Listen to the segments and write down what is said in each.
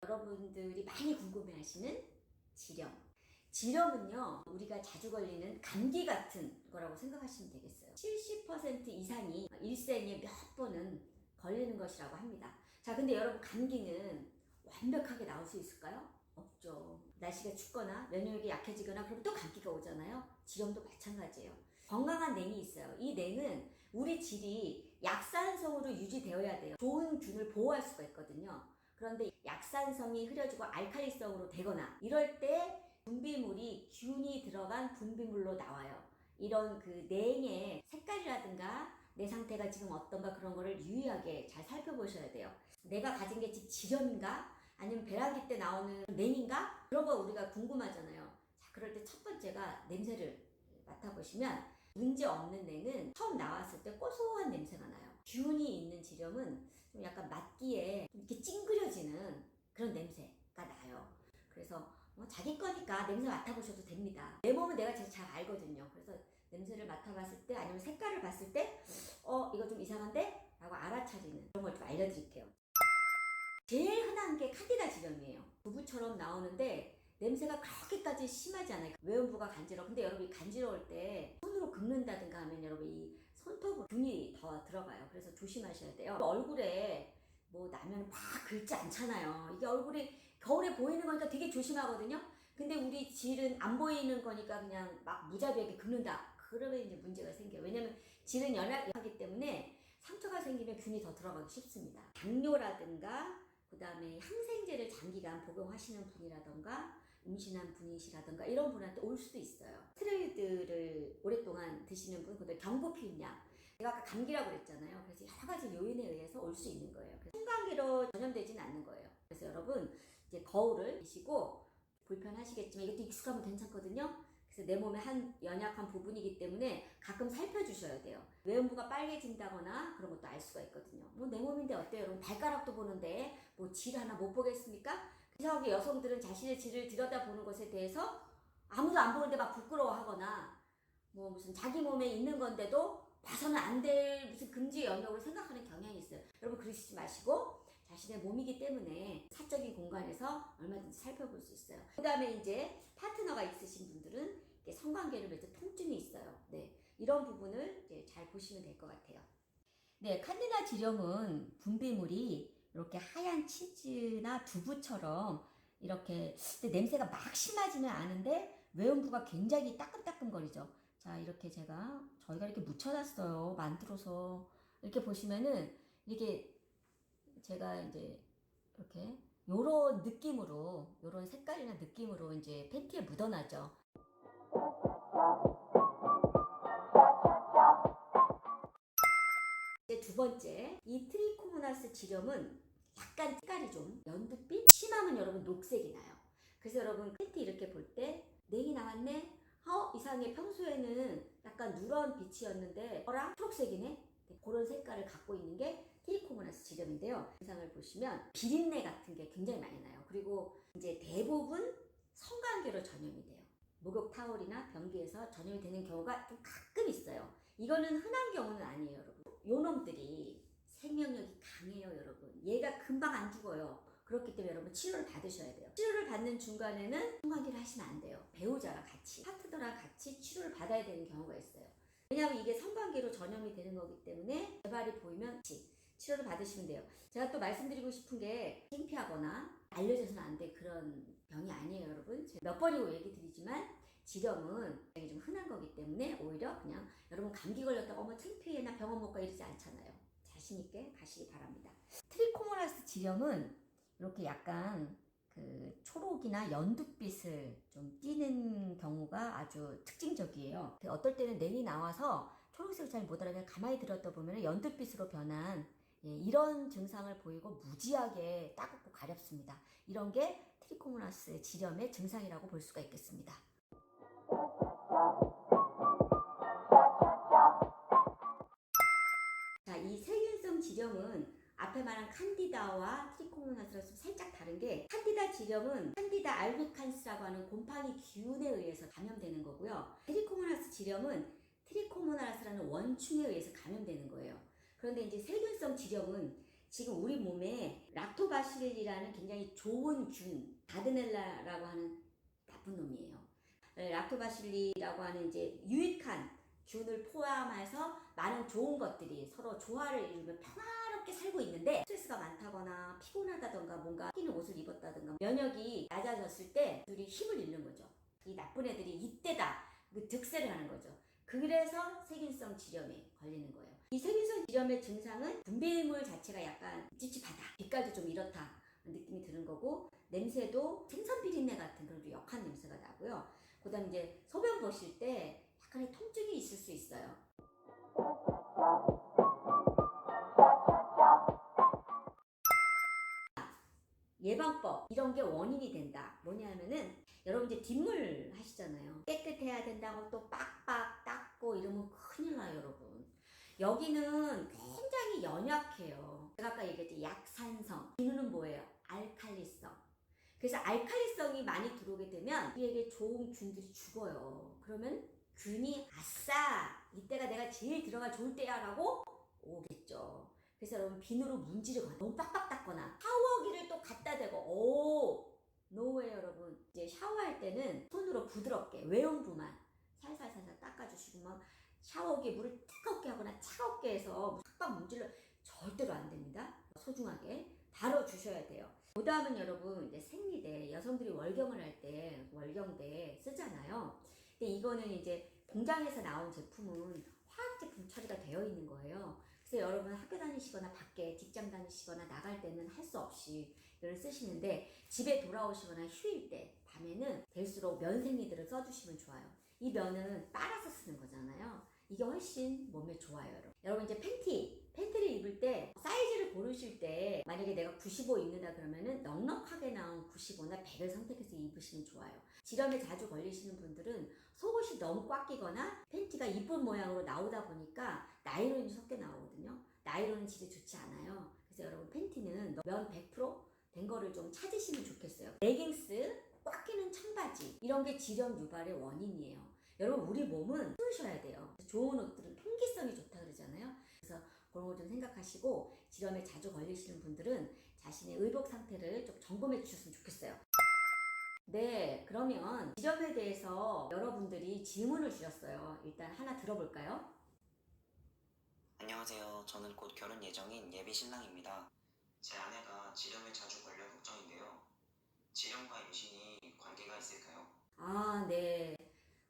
여러분들이 많이 궁금해하시는 지렴. 지렴은요, 우리가 자주 걸리는 감기 같은 거라고 생각하시면 되겠어요. 70% 이상이 일생에 몇 번은 걸리는 것이라고 합니다. 자, 근데 여러분, 감기는 완벽하게 나올 수 있을까요? 없죠. 날씨가 춥거나 면역력이 약해지거나 그러면 또 감기가 오잖아요. 지렴도 마찬가지예요. 건강한 냉이 있어요. 이 냉은 우리 질이 약산성으로 유지되어야 돼요. 좋은 균을 보호할 수가 있거든요. 그런데 약산성이 흐려지고 알칼리성으로 되거나 이럴 때 분비물이 균이 들어간 분비물로 나와요. 이런 그 냉의 색깔이라든가 내 상태가 지금 어떤가 그런 거를 유의하게 잘 살펴보셔야 돼요. 내가 가진 게 지금 지렴인가? 아니면 배란기 때 나오는 냉인가? 그런 거 우리가 궁금하잖아요. 자, 그럴 때 첫 번째가 냄새를 맡아보시면 문제 없는 냉은 처음 나왔을 때 고소한 냄새가 나요. 균이 있는 지렴은 좀 약간 맡기에 좀 이렇게 찡그려지는 그런 냄새가 나요. 그래서 자기 거니까 냄새 맡아보셔도 됩니다. 내 몸은 내가 제일 잘 알거든요. 그래서 냄새를 맡아봤을 때 아니면 색깔을 봤을 때 이거 좀 이상한데? 라고 알아차리는 그런 걸 좀 알려드릴게요. 제일 흔한 게 칸디다 지렴이에요. 부부처럼 나오는데 냄새가 그렇게까지 심하지 않아요. 외음부가 간지러워. 근데 여러분이 간지러울 때 손으로 긁는다든가 하면 여러분 이 손톱으로 균이 더 들어가요. 그래서 조심하셔야 돼요. 얼굴에 뭐 나면 막 긁지 않잖아요. 이게 얼굴이 겨울에 보이는 거니까 되게 조심하거든요. 근데 우리 질은 안 보이는 거니까 그냥 막 무자비하게 긁는다. 그러면 이제 문제가 생겨요. 왜냐면 질은 연약하기 때문에 상처가 생기면 균이 더 들어가기 쉽습니다. 당뇨라든가 그 다음에 항생제를 장기간 복용하시는 분이라던가 임신한 분이시라던가 이런 분한테 올 수도 있어요. 스테로이드를 오랫동안 드시는 분, 그다음에 경부피임약. 제가 아까 감기라고 그랬잖아요. 그래서 여러 가지 요인에 의해서 올 수 있는 거예요. 그래서 성감기로 전염되지는 않는 거예요. 그래서 여러분 이제 거울을 보시고 불편하시겠지만 이것도 익숙하면 괜찮거든요. 그래서 내 몸의 한 연약한 부분이기 때문에 가끔 살펴주셔야 돼요. 외음부가 빨개진다거나 그런 것도 알 수가 있거든요. 뭐 내 몸인데 어때요? 여러분 발가락도 보는데 뭐 질 하나 못 보겠습니까? 이상하게 여성들은 자신의 질을 들여다보는 것에 대해서 아무도 안 보는데 막 부끄러워하거나 뭐 무슨 자기 몸에 있는 건데도 봐서는 안 될 무슨 금지의 영역으로 생각하는 경향이 있어요. 여러분 그러시지 마시고 자신의 몸이기 때문에 사적인 공간에서 얼마든지 살펴볼 수 있어요. 그 다음에 이제 파트너가 있으신 분들은 성관계를 맺어 통증이 있어요. 네, 이런 부분을 이제 잘 보시면 될 것 같아요. 네, 칸디다 지렴은 분비물이 이렇게 하얀 치즈나 두부처럼 이렇게 냄새가 막 심하지는 않은데 외음부가 굉장히 따끔따끔거리죠. 자, 이렇게 저희가 이렇게 묻혀놨어요. 만들어서 이렇게 보시면은 이게 제가 이제 이렇게 요런 느낌으로 요런 색깔이나 느낌으로 이제 팬티에 묻어나죠. 이제 두 번째, 이 트리코모나스 지렴은 약간 색깔이 좀 연두빛? 심하면 여러분 녹색이 나요. 그래서 여러분 팬티 이렇게 볼 때 냉이 나왔네? 이상해. 평소에는 약간 누런 빛이었는데 초록색이네? 그런 색깔을 갖고 있는 게 트리코모나스 지렴인데요. 영상을 보시면 비린내 같은 게 굉장히 많이 나요. 그리고 이제 대부분 성관계로 전염이 돼요. 목욕 타월이나 변기에서 전염이 되는 경우가 좀 가끔 있어요. 이거는 흔한 경우는 아니에요, 여러분. 요 놈들이 생명력이 강해요, 여러분. 얘가 금방 안 죽어요. 그렇기 때문에 여러분 치료를 받으셔야 돼요. 치료를 받는 중간에는 성관계를 하시면 안 돼요. 배우자랑 같이, 파트너랑 같이 치료를 받아야 되는 경우가 있어요. 왜냐하면 이게 성관계로 전염이 되는 거기 때문에 재발이 보이면 치료를 받으시면 돼요. 제가 또 말씀드리고 싶은 게 창피하거나 알려져서는 안 될 그런 병이 아니에요, 여러분. 제가 몇 번이고 얘기 드리지만 지렴은 굉장히 좀 흔한 거기 때문에 오히려 그냥 여러분 감기 걸렸다고 어머 창피해 나 병원 못 가 이러지 않잖아요. 자신 있게 가시기 바랍니다. 트리코모나스 지렴은 이렇게 약간 그 초록이나 연두빛을 좀 띠는 경우가 아주 특징적이에요. 어떨 때는 냉이 나와서 초록색을 잘 못 알아보면 가만히 들었다 보면 연두빛으로 변한 이런 증상을 보이고 무지하게 따갑고 가렵습니다. 이런 게 트리코모나스 지렴의 증상이라고 볼 수가 있겠습니다. 자, 이 세균성 지렴은 앞에 말한 칸디다와 트리코모나스랑 좀 살짝 다른 게 칸디다 지렴은 칸디다 알비칸스라고 하는 곰팡이 균에 의해서 감염되는 거고요. 트리코모나스 지렴은 트리코모나스라는 원충에 의해서 감염되는 거예요. 그런데 이제 세균성 지렴은 지금 우리 몸에 락토바실리라는 굉장히 좋은 균, 가드넬라라고 하는 나쁜 놈이에요. 락토바실리라고 하는 이제 유익한 균을 포함해서 많은 좋은 것들이 서로 조화를 이루며 평화롭게 살고 있는데, 스트레스가 많다거나 피곤하다던가 뭔가 끼는 옷을 입었다던가 면역이 낮아졌을 때 둘이 힘을 잃는 거죠. 이 나쁜 애들이 이때다 그 득세를 하는 거죠. 그래서 세균성 지렴에 걸리는 거예요. 이 세균성 지렴의 증상은 분비물 자체가 약간 찝찝하다, 빛깔도 좀 이렇다 느낌이 드는 거고, 냄새도 생선 비린내 같은 그런 역한 냄새가 나고요. 그 다음 이제 소변 보실 때 약간의 통증이 있을 수 있어요. 예방법 이런 게 원인이 된다. 뭐냐면은 여러분 이제 뒷물 하시잖아요. 깨끗해야 된다고 또 빡빡 닦고 이러면 큰일 나요, 여러분. 여기는 굉장히 연약해요. 제가 아까 얘기했지, 약산성. 비누는 뭐예요? 알칼리성. 그래서 알칼리성이 많이 들어오게 되면 우리에게 좋은 균들이 죽어요. 그러면 균이 아싸, 이때가 내가 제일 들어가 좋을 때야 라고 오겠죠. 그래서 여러분 비누로 문지르거나 너무 빡빡 닦거나 샤워기를 또 갖다 대고 노웨이. 여러분 이제 샤워할 때는 손으로 부드럽게 외형부만 살살살살 닦아주시고, 막 샤워기에 물을 뜨겁게 하거나 차갑게 해서 팍팍 문질러 절대로 안 됩니다. 소중하게 다뤄주셔야 돼요. 그 다음은 여러분 이제 생리대, 여성들이 월경을 할 때 월경대 쓰잖아요. 근데 이거는 이제 공장에서 나온 제품은 화학 제품 처리가 되어 있는 거예요. 그래서 여러분 학교 다니시거나 밖에 직장 다니시거나 나갈 때는 할 수 없이 이걸 쓰시는데, 집에 돌아오시거나 휴일 때 밤에는 될수록 면 생리대를 써주시면 좋아요. 이 면은 빨아서 쓰는 거잖아요. 이게 훨씬 몸에 좋아요, 여러분. 여러분 이제 팬티를 입을 때 사이즈를 고르실 때 만약에 내가 95 입는다 그러면은 넉넉하게 나온 95나 100을 선택해서 입으시면 좋아요. 지렴에 자주 걸리시는 분들은 속옷이 너무 꽉 끼거나 팬티가 이쁜 모양으로 나오다 보니까 나일론이 섞여 나오거든요. 나일론은 질이 좋지 않아요. 그래서 여러분 팬티는 면 100%된 거를 좀 찾으시면 좋겠어요. 레깅스, 꽉 끼는 청바지, 이런 게 지렴 유발의 원인이에요. 여러분 우리 몸은 풀으셔야 돼요. 좋은 옷들은 통기성이 좋다 그러잖아요. 그래서 그런 거 좀 생각하시고, 지렴에 자주 걸리시는 분들은 자신의 의복 상태를 좀 점검해 주셨으면 좋겠어요. 네, 그러면 지렴에 대해서 여러분들이 질문을 주셨어요. 일단 하나 들어볼까요? 안녕하세요. 저는 곧 결혼 예정인 예비 신랑입니다. 제 아내가 지렴에 자주 걸려 걱정인데요. 지렴과 임신이 관계가 있을까요? 아, 네.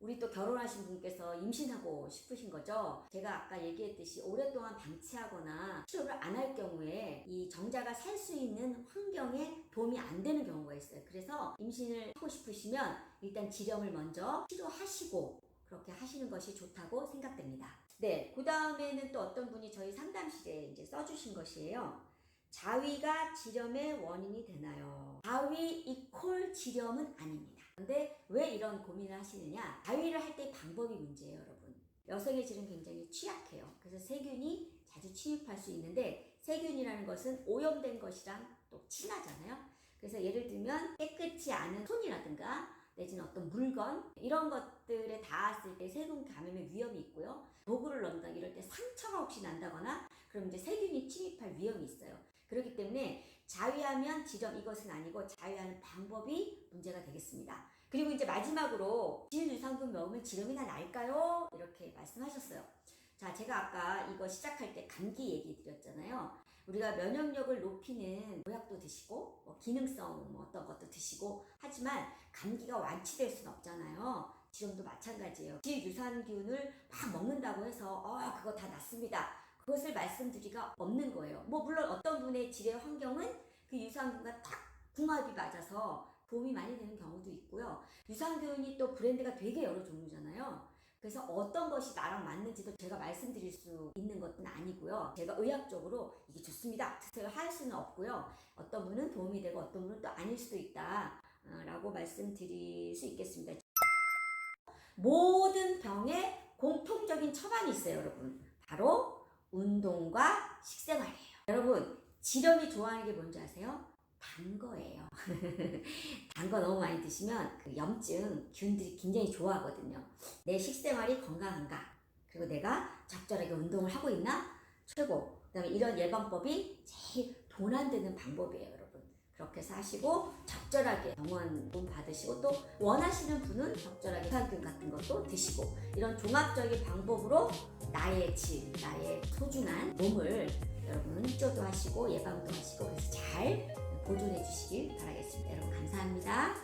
우리 또 결혼하신 분께서 임신하고 싶으신 거죠? 제가 아까 얘기했듯이 오랫동안 방치하거나 치료를 안 할 경우에 이 정자가 살 수 있는 환경에 도움이 안 되는 경우가 있어요. 그래서 임신을 하고 싶으시면 일단 지렴을 먼저 치료하시고 그렇게 하시는 것이 좋다고 생각됩니다. 네, 그 다음에는 또 어떤 분이 저희 상담실에 이제 써주신 것이에요. 자위가 지렴의 원인이 되나요? 자위 이퀄 지렴은 아닙니다. 근데 왜 이런 고민을 하시느냐? 자위를 할 때 방법이 문제예요, 여러분. 여성의 질은 굉장히 취약해요. 그래서 세균이 자주 침입할 수 있는데, 세균이라는 것은 오염된 것이랑 또 친하잖아요. 그래서 예를 들면 깨끗이 않은 손이라든가 내지는 어떤 물건, 이런 것들에 닿았을 때 세균 감염의 위험이 있고요. 도구를 넣는다 이럴 때 상처가 혹시 난다거나 그럼 이제 세균이 침입할 위험이 있어요. 그렇기 때문에 자위하면 지렴, 이것은 아니고 자위하는 방법이 문제가 되겠습니다. 그리고 이제 마지막으로 질유산균 먹으면 지렴이나 날까요? 이렇게 말씀하셨어요. 자, 제가 아까 이거 시작할 때 감기 얘기 드렸잖아요. 우리가 면역력을 높이는 보약도 드시고 기능성 어떤 것도 드시고 하지만 감기가 완치될 수는 없잖아요. 지렴도 마찬가지예요. 질유산균을 막 먹는다고 해서 그거 다 낫습니다, 그것을 말씀드리기가 없는 거예요. 물론 어떤 분의 질의 환경은 그 유산균과 딱 궁합이 맞아서 도움이 많이 되는 경우도 있고요. 유산균이 또 브랜드가 되게 여러 종류잖아요. 그래서 어떤 것이 나랑 맞는지도 제가 말씀드릴 수 있는 것은 아니고요. 제가 의학적으로 이게 좋습니다, 드세요 할 수는 없고요. 어떤 분은 도움이 되고 어떤 분은 또 아닐 수도 있다 라고 말씀드릴 수 있겠습니다. 모든 병에 공통적인 처방이 있어요, 여러분. 바로 운동과 식생활이에요. 여러분, 지렴이 좋아하는 게 뭔지 아세요? 단 거예요. 단 거 너무 많이 드시면 그 염증, 균들이 굉장히 좋아하거든요. 내 식생활이 건강한가? 그리고 내가 적절하게 운동을 하고 있나? 최고. 그다음에 이런 예방법이 제일 돈 안 드는 방법이에요, 여러분. 그렇게 해서 하시고 적절하게 병원 돈 받으시고 또 원하시는 분은 적절하게 유산균 같은 것도 드시고 이런 종합적인 방법으로 나의 질, 나의 소중한 몸을 여러분 치료도 하시고 예방도 하시고 그래서 잘 보존해 주시길 바라겠습니다. 여러분 감사합니다.